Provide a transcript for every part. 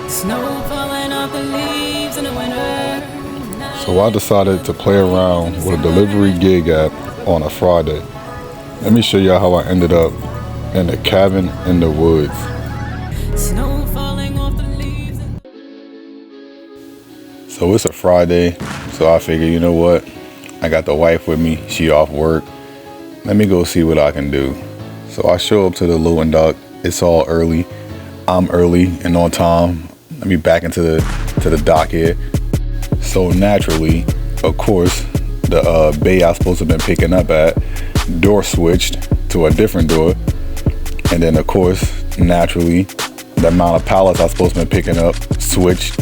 Snow falling off the leaves in the winter. So I decided to play around with a delivery gig app on a Friday. Let me show y'all how I ended up in a cabin in the woods. Snow falling off the leaves. So it's a Friday, so I figured, you know what? I got the wife with me, she off work. Let me go see what I can do. So I show up to the loading dock. It's all early. I'm early and on time. Let me back into the dock here. So naturally, of course, the bay I was supposed to have been picking up at, door switched to a different door. And then of course, naturally, the amount of pallets I was supposed to have been picking up switched.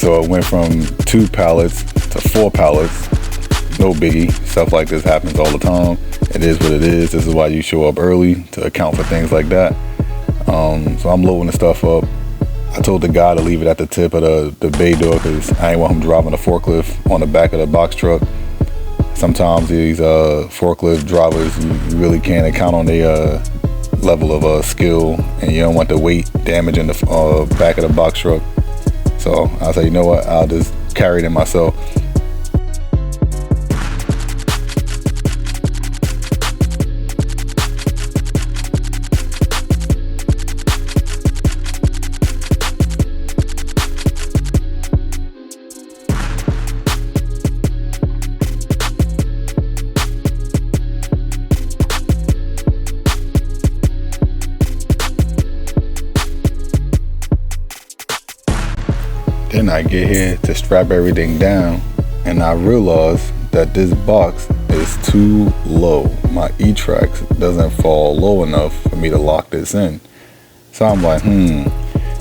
So it went from 2 pallets to 4 pallets. No biggie. Stuff like this happens all the time. It is what it is. This is why you show up early, to account for things like that. So I'm loading the stuff up. I told the guy to leave it at the tip of the bay door because I ain't want him driving a forklift on the back of the box truck. Sometimes these forklift drivers, you really can't count on their level of skill, and you don't want the weight damaging the back of the box truck. So I said, you know what, I'll just carry it in myself. Then I get here to strap everything down, and I realize that this box is too low. My E-Trax doesn't fall low enough for me to lock this in. So I'm like,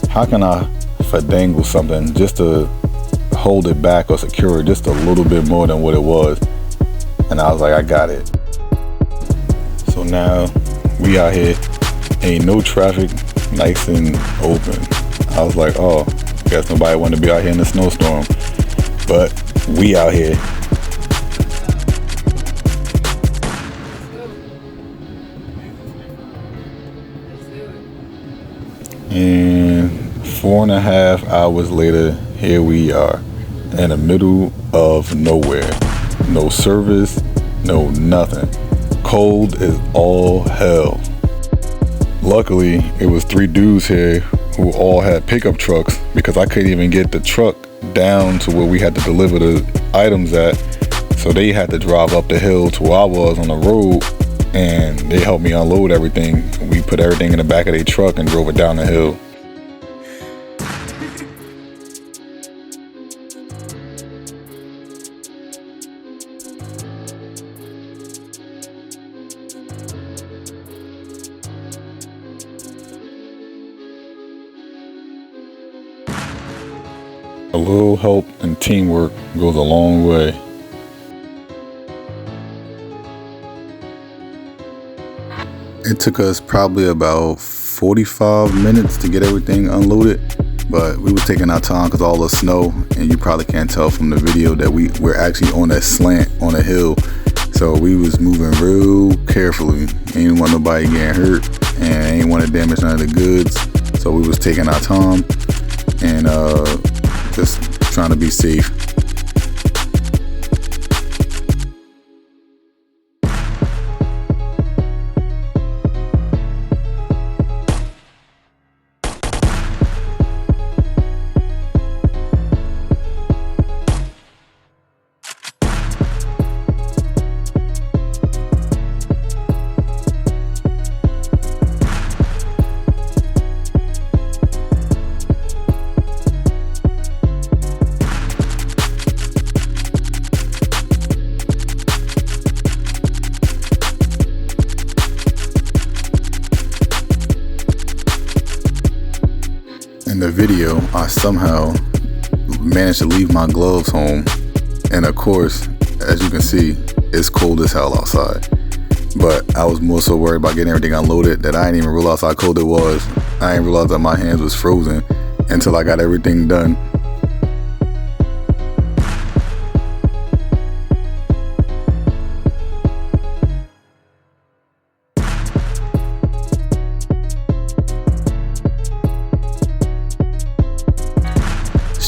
how can I finagle something just to hold it back or secure it just a little bit more than what it was? And I was like, I got it. So now we out here, ain't no traffic, nice and open. I was like, oh, guess nobody wanted to be out here in the snowstorm, but we out here. And 4.5 hours later, here we are in the middle of nowhere. No service, no nothing. Cold as all hell. Luckily, it was 3 dudes here who all had pickup trucks, because I couldn't even get the truck down to where we had to deliver the items at. So they had to drive up the hill to where I was on the road, and they helped me unload everything. We put everything in the back of their truck and drove it down the hill. A little help and teamwork goes a long way. It took us probably about 45 minutes to get everything unloaded, but we was taking our time because all the snow, and you probably can't tell from the video that we're actually on that slant on a hill. So we was moving real carefully. Ain't want nobody getting hurt, and ain't want to damage none of the goods. So we was taking our time and just trying to be safe. In the video, I somehow managed to leave my gloves home, and of course, as you can see, it's cold as hell outside. But I was more so worried about getting everything unloaded that I didn't even realize how cold it was. I didn't realize that my hands was frozen until I got everything done.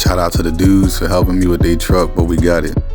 Shout out to the dudes for helping me with their truck, but we got it.